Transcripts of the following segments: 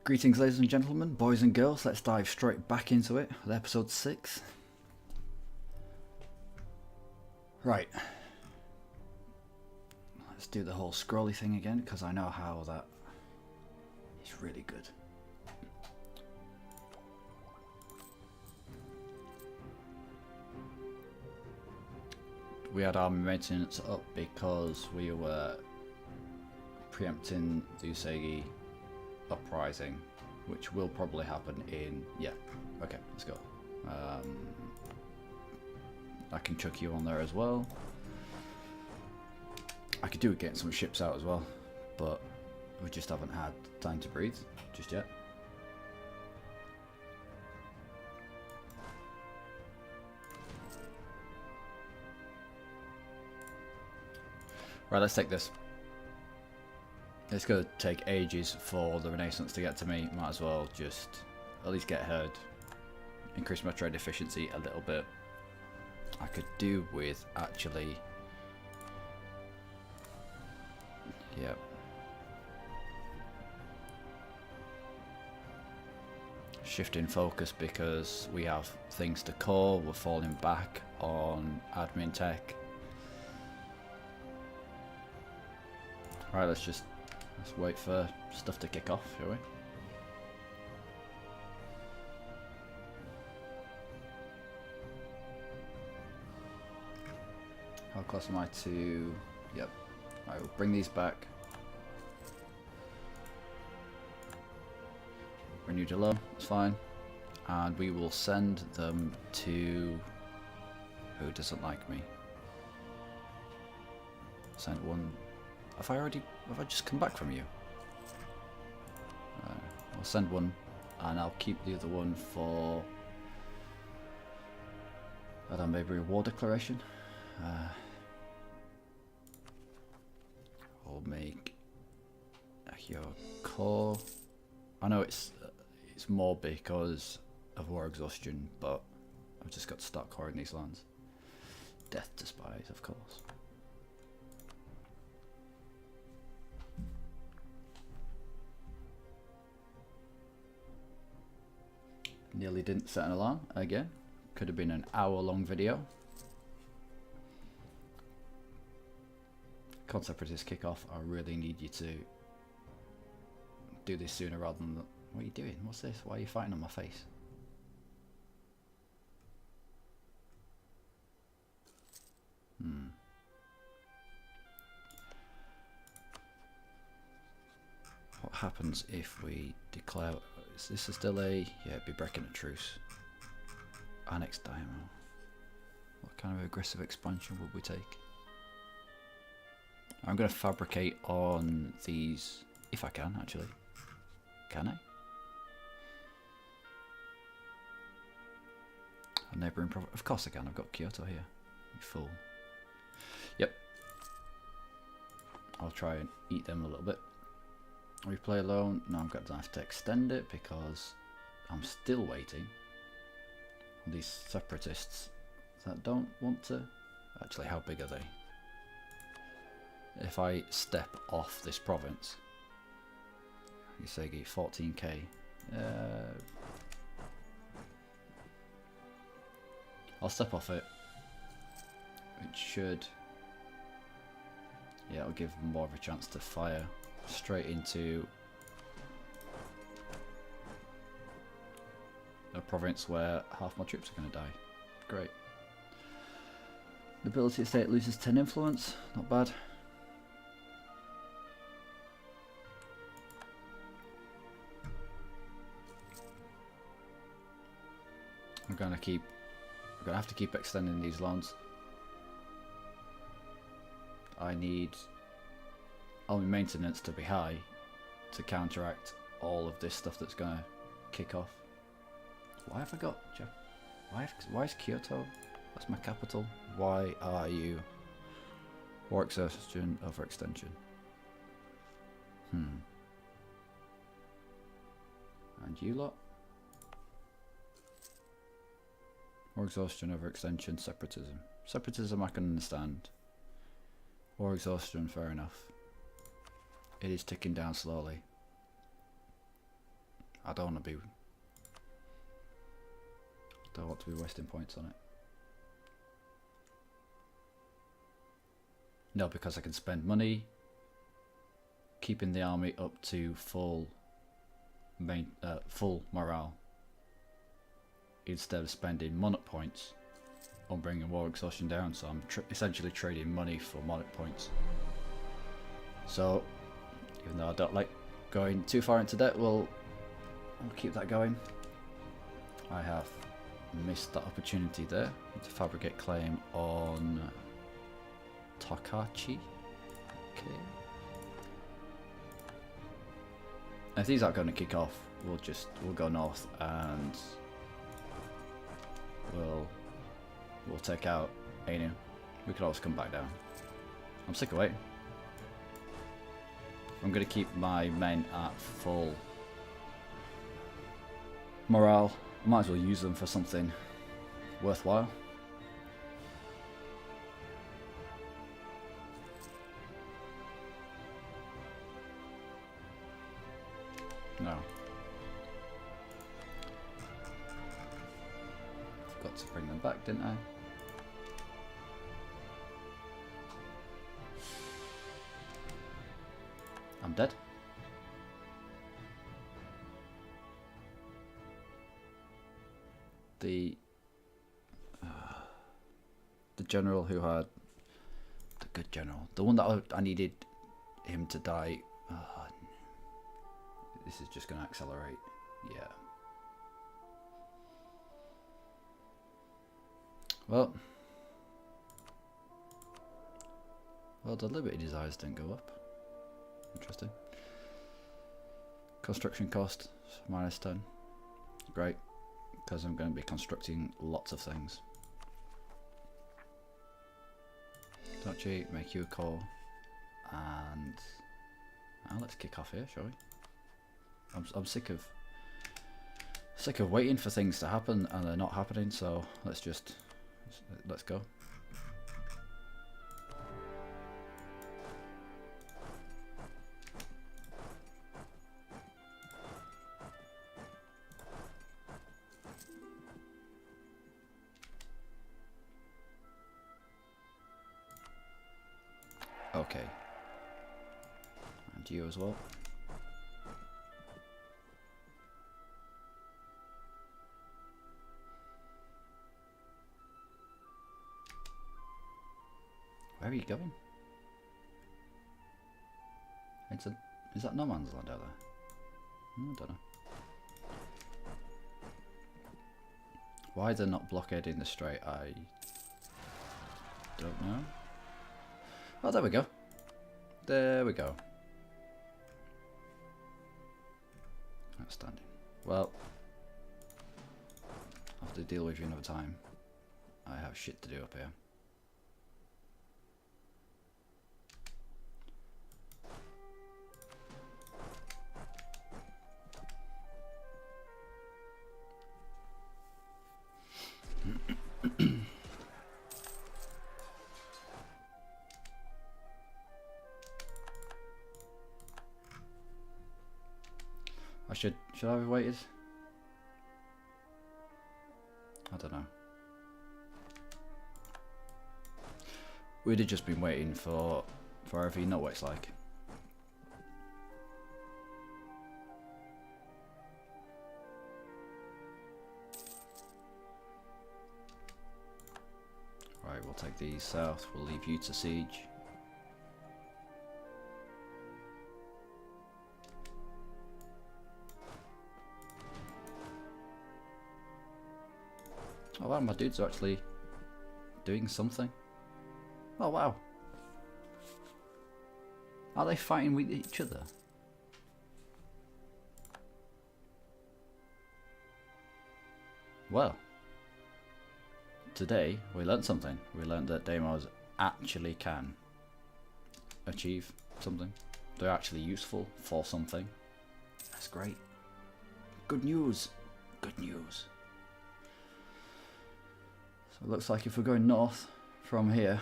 Greetings, ladies and gentlemen, boys and girls. Let's dive straight back into it with episode 6. Right. Let's do the whole scrolly thing again, because I know how that is really good. We had army maintenance up because we were preempting the Usagi uprising, which will probably happen in... yeah, okay, let's go. I can chuck you on there as well. I could do it getting some ships out as well, but we just haven't had time to breathe just yet. Right, let's take this. It's going to take ages for the Renaissance to get to me. Might as well just at least get ahead. Increase my trade efficiency a little bit. I could do with actually... yep. Shifting focus because we have things to core. We're falling back on admin tech. Right, let's wait for stuff to kick off, shall we? How close am I to... yep. I will bring these back. Renew to low, it's fine. And we will send them to... who doesn't like me? Send one... have I just come back from you? I'll send one, and I'll keep the other one for... I don't know, maybe a war declaration? We'll make your core. I know it's more because of war exhaustion, but I've just got to start coring these lands. Death to spies, of course. Nearly didn't set an alarm again. Could have been an hour-long video. Con Separatists kick off. I really need you to do this sooner rather than... what are you doing? What's this? Why are you fighting on my face? What happens if we declare... is this still a... yeah, it'd be breaking a truce. Annex Daimyo. What kind of aggressive expansion would we take? I'm going to fabricate on these, if I can actually. Can I? A neighbouring province. Of course I can. I've got Kyoto here. You fool. Yep. I'll try and eat them a little bit. Replay alone. No, I'm going to have to extend it because I'm still waiting on these separatists that don't want to. Actually, how big are they? If I step off this province, Usagi 14k. I'll step off it. It should. Yeah, it'll give them more of a chance to fire straight into a province where half my troops are going to die. Great. Nobility estate loses 10 influence. Not bad. I'm going to have to keep extending these loans. I need only maintenance to be high to counteract all of this stuff that's going to kick off. Why have I got... why is Kyoto? That's my capital. Why are you... war exhaustion, overextension. And you lot? War exhaustion, overextension, separatism. Separatism I can understand. War exhaustion, fair enough. It is ticking down slowly. I don't want to be... Don't want to be wasting points on it. No, because I can spend money keeping the army up to full morale instead of spending monarch points on bringing war exhaustion down. So I'm essentially trading money for monarch points. So even though I don't like going too far into debt, I'll keep that going. I have missed that opportunity there to fabricate claim on Tokachi. Okay. If these aren't going to kick off, we'll go north and we'll take out Ainu. We could always come back down. I'm sick of waiting. I'm going to keep my men at full morale. I might as well use them for something worthwhile. No. Forgot to bring them back, didn't I? I'm dead. The general who had the good general, the one that I needed him to die. This is just going to accelerate. Yeah. Well, the Liberty Desires didn't go up. Interesting. Construction cost -10. Great, because I'm going to be constructing lots of things. Touchy, make you a core, and now let's kick off here, shall we? I'm sick of waiting for things to happen and they're not happening. So let's go. Okay, and you as well. Where are you going? Is that no man's land out there? I don't know. Why they're not blockading the strait, I don't know. Oh, there we go. There we go. Outstanding. Well, I'll have to deal with you another time. I have shit to do up here. Should I have waited? I don't know. We'd have just been waiting for forever. You know what it's like. Right, we'll take these south. We'll leave you to siege. Oh wow, my dudes are actually doing something. Oh wow. Are they fighting with each other? Well, today we learnt something. We learnt that demos actually can achieve something. They're actually useful for something. That's great. Good news. Good news. So it looks like if we're going north from here,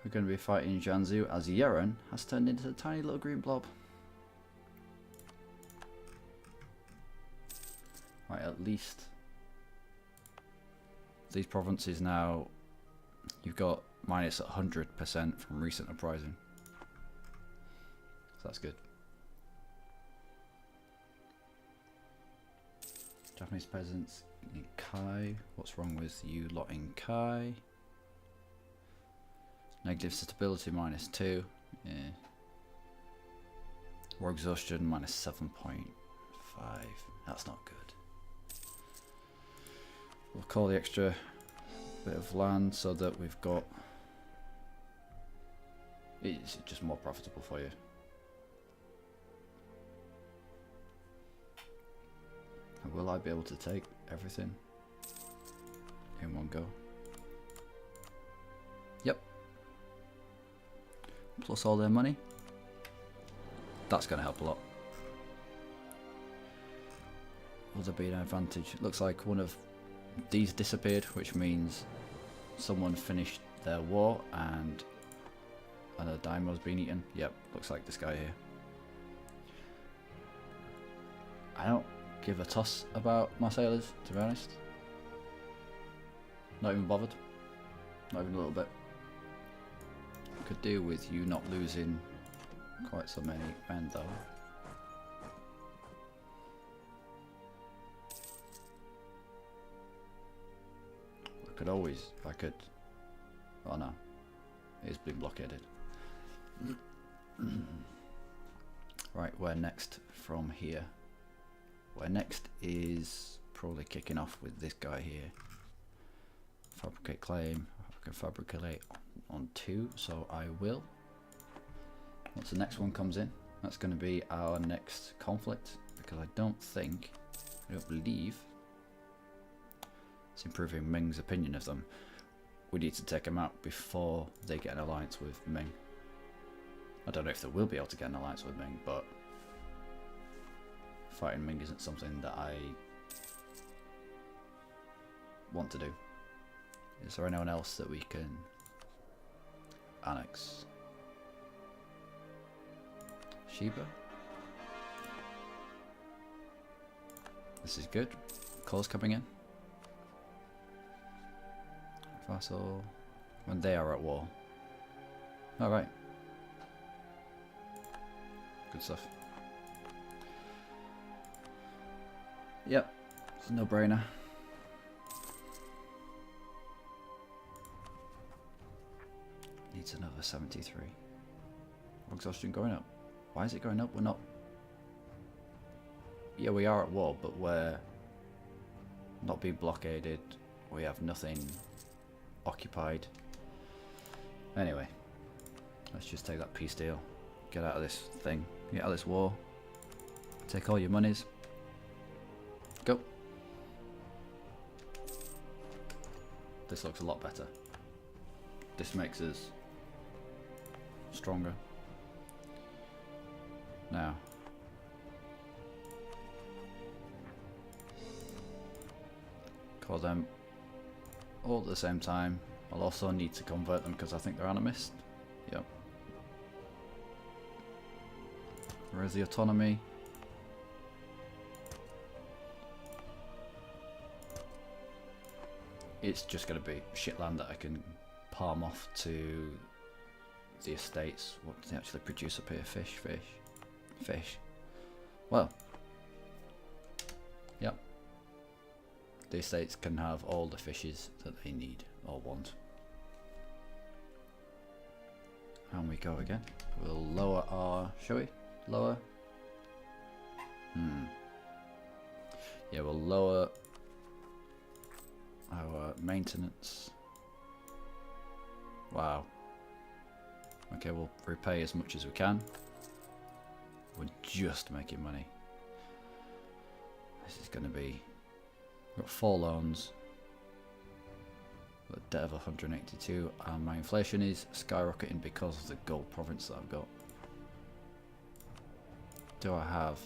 we're going to be fighting Jiangsu as Yeren has turned into a tiny little green blob. at least these provinces now, you've got minus 100% from recent uprising. So that's good. Japanese peasants in Kai. What's wrong with you lot in Kai? Negative stability -2. Yeah. War exhaustion -7.5. That's not good. We'll call the extra bit of land so that we've got. It's just more profitable for you. And will I be able to take everything in one go? Yep. Plus all their money. That's going to help a lot. Will there be an advantage? It looks like one of these disappeared, which means someone finished their war and another daimyo's been eaten. Yep, looks like this guy here. I don't give a toss about my sailors, to be honest. Not even bothered. Not even a little bit. Could do with you not losing quite so many men though. I could, oh no, it's been blockaded. Right, where next from here? Where next is probably kicking off with this guy here. Fabricate claim, I can fabricate on 2, so I will. Once the next one comes in, that's going to be our next conflict, because I don't believe it's improving Ming's opinion of them. We need to take them out before they get an alliance with Ming. I don't know if they will be able to get an alliance with Ming, but fighting Ming isn't something that I want to do. Is there anyone else that we can annex? Shiba? This is good. Calls coming in. Vassal. When they are at war. Alright. Good stuff. Yep. It's a no-brainer. Needs another 73. Exhaustion going up. Why is it going up? We're not. Yeah, we are at war, but we're not being blockaded. We have nothing occupied. Anyway, let's just take that peace deal. Get out of this thing. Get out of this war. Take all your monies. Go. This looks a lot better. This makes us stronger. Now, call them all at the same time. I'll also need to convert them because I think they're animist. Yep. Where's the autonomy? It's just going to be shit land that I can palm off to the estates. What do they actually produce up here? Fish. Well, yep. The estates can have all the fishes that they need or want. And we go again. We'll lower our, shall we? Lower? Yeah, we'll lower our maintenance. Wow. Okay, we'll repay as much as we can. We're just making money. This is going to be. We've got 4 loans. We've got a debt of 182, and my inflation is skyrocketing because of the gold province that I've got. Do I have?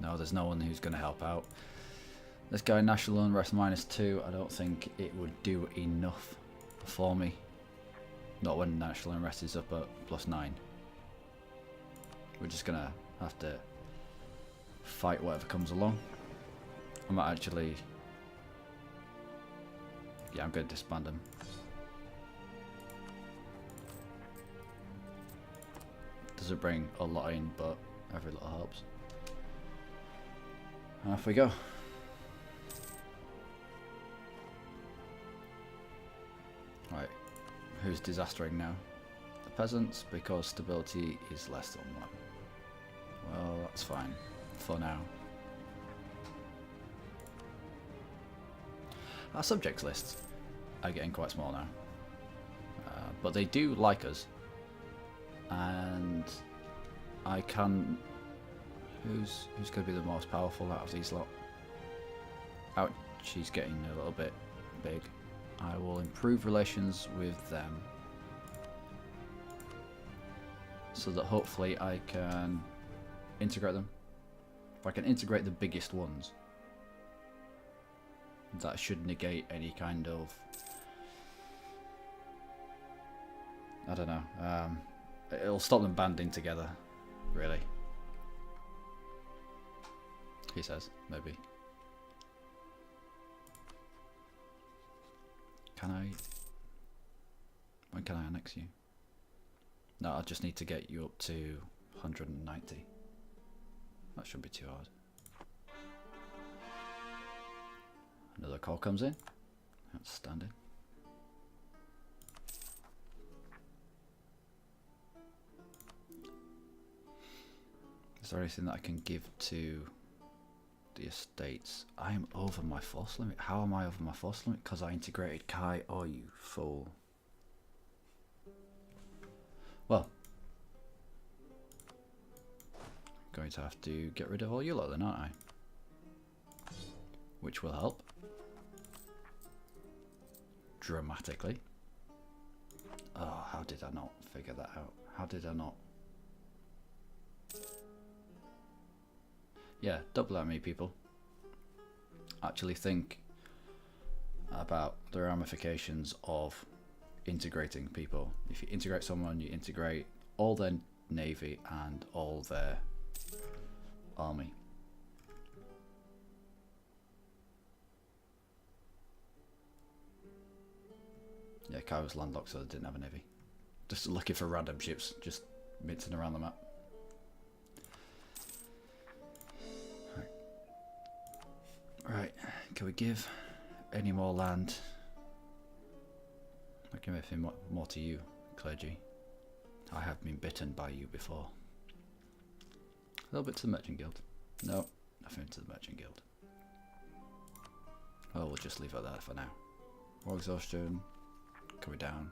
No, there's no one who's going to help out. This guy, national unrest -2. I don't think it would do enough for me. Not when national unrest is up at +9. we're just gonna have to fight whatever comes along. I might actually... yeah, I'm gonna disband them. Doesn't bring a lot in, but every little helps. And off we go. Right, who's disastering now? The peasants, because stability is less than 1. Well, that's fine for now. Our subjects lists are getting quite small now, but they do like us, and I can... who's going to be the most powerful out of these lot? Ouch, she's getting a little bit big. I will improve relations with them, so that hopefully I can integrate them. If I can integrate the biggest ones, that should negate any kind of... I don't know. It'll stop them banding together, really. He says, maybe. Can I... when can I annex you? No, I just need to get you up to 190. That shouldn't be too hard. Another call comes in. Outstanding. Is there anything that I can give to the estates? I am over my force limit. How am I over my force limit? Because I integrated Kai. Oh, you fool. Well, I'm going to have to get rid of all you lot then, aren't I? Which will help dramatically. Oh, how did I not figure that out? How did I not? Yeah, double at me, people. Actually think about the ramifications of integrating people. If you integrate someone, you integrate all their navy and all their army. Yeah, Kai was landlocked, so they didn't have a navy. Just looking for random ships, just mincing around the map. Right, can we give any more land? I can give anything more to you, clergy. I have been bitten by you before. A little bit to the Merchant Guild. No, nothing to the Merchant Guild. Well, we'll just leave it there for now. War exhaustion, coming down.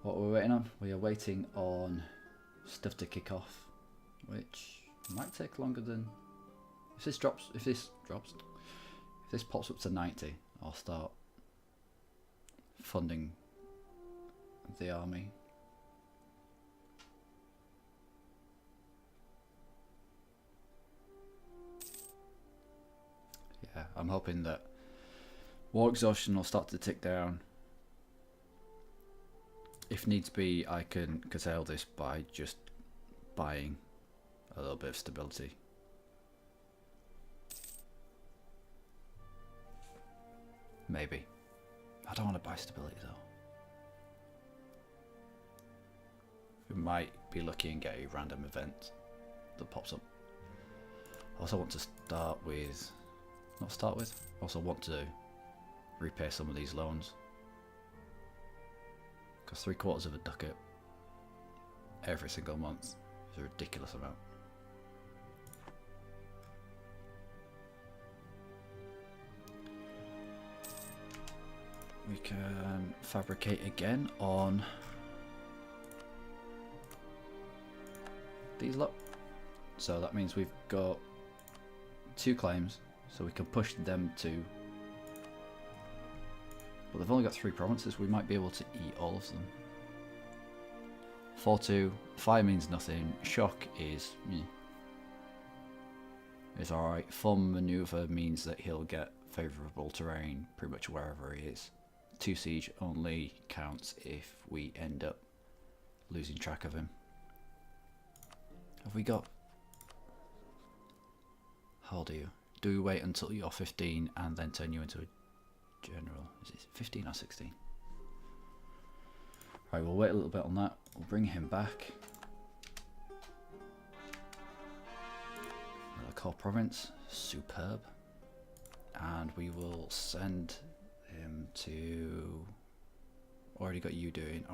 What are we waiting on? We are waiting on stuff to kick off, which might take longer than... If this pops up to 90, I'll start funding the army. Yeah, I'm hoping that war exhaustion will start to tick down. If needs be, I can curtail this by just buying a little bit of stability. Maybe. I don't want to buy stability though. We might be lucky and get a random event that pops up. I also want to start with... I also want to repay some of these loans. Because 3/4 of a ducat every single month is a ridiculous amount. We can fabricate again on these lot. So that means we've got 2 claims, so we can push them to... But they've only got 3 provinces, we might be able to eat all of them. 4-2, fire means nothing, shock is... It's alright. Fun maneuver means that he'll get favourable terrain pretty much wherever he is. 2 siege only counts if we end up losing track of him. Have we got... How old are you? Do we wait until you're 15 and then turn you into a general? Is it 15 or 16? Right, we'll wait a little bit on that. We'll bring him back. Another core province. Superb. And we will send him to... Already got you doing.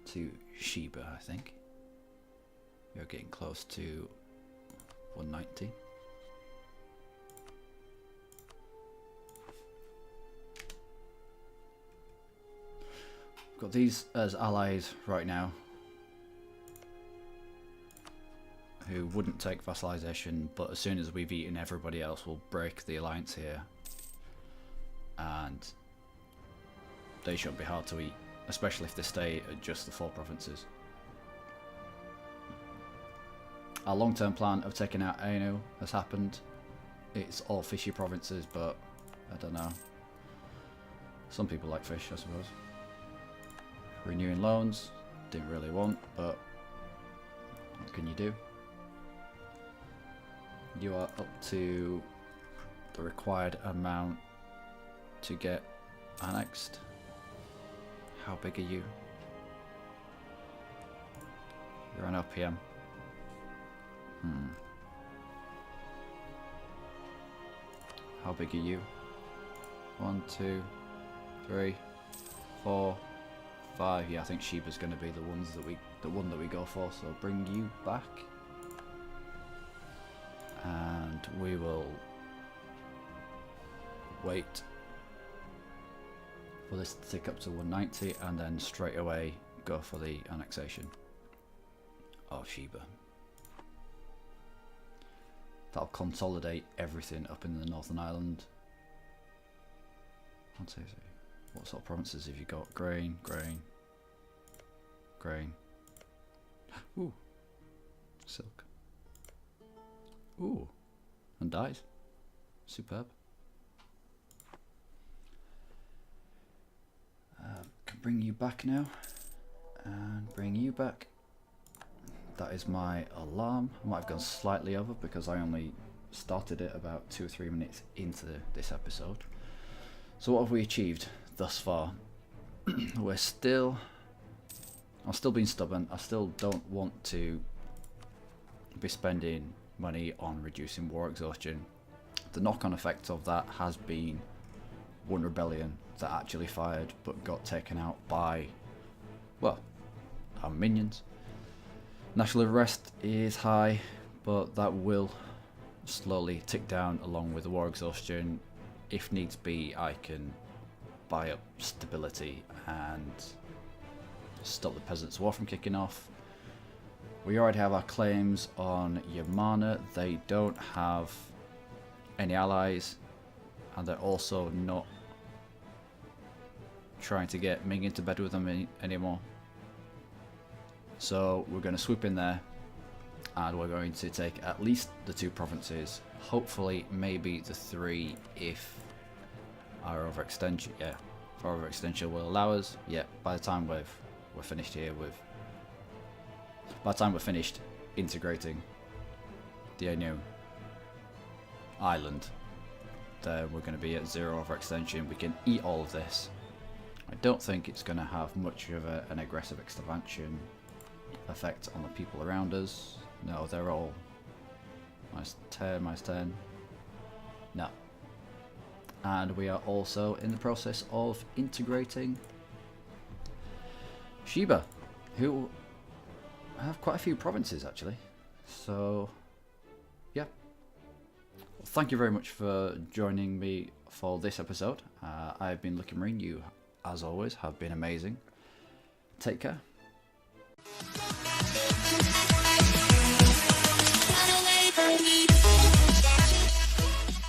To Sheba, I think. You're getting close to 190. We've got these as allies right now, who wouldn't take vassalization, but as soon as we've eaten everybody else, we'll break the alliance here. And they shouldn't be hard to eat, especially if they stay at just the 4 provinces. Our long-term plan of taking out Ainu has happened. It's all fishy provinces, but I don't know. Some people like fish, I suppose. Renewing loans, didn't really want, but what can you do? You are up to the required amount to get annexed. How big are you? You're an LPM. How big are you? 1, 2, 3, 4, 5. Yeah, I think Sheba's going to be the one that we go for. So bring you back, and we will wait for this to tick up to 190, and then straight away go for the annexation of Sheba. That'll consolidate everything up in the Northern Ireland. What sort of provinces have you got? Grain. Ooh. Silk. Ooh. And dyes. Superb. Can bring you back now. And bring you back. That is my alarm. I might have gone slightly over because I only started it about 2 or 3 minutes into this episode. So what have we achieved thus far? I've still being stubborn. I still don't want to be spending money on reducing war exhaustion. The knock-on effect of that has been one rebellion that actually fired but got taken out by, well, our minions. National arrest is high, but that will slowly tick down along with the war exhaustion. If needs be, I can buy up stability and stop the Peasants' War from kicking off. We already have our claims on Yamana. They don't have any allies, and they're also not trying to get Ming into bed with them anymore. So we're going to swoop in there, and we're going to take at least the 2 provinces, hopefully maybe the 3 if our overextension, if our overextension will allow us. Yeah, by the time we're finished here by the time we're finished integrating the Ainu island, then we're going to be at 0 overextension. We can eat all of this. I don't think it's going to have much of an aggressive expansion effect on the people around us. No, they're all -10. No. And we are also in the process of integrating Sheba, who have quite a few provinces actually. So yeah, well, thank you very much for joining me for this episode. I've been Lucky Marine. You, as always, have been amazing. Take care.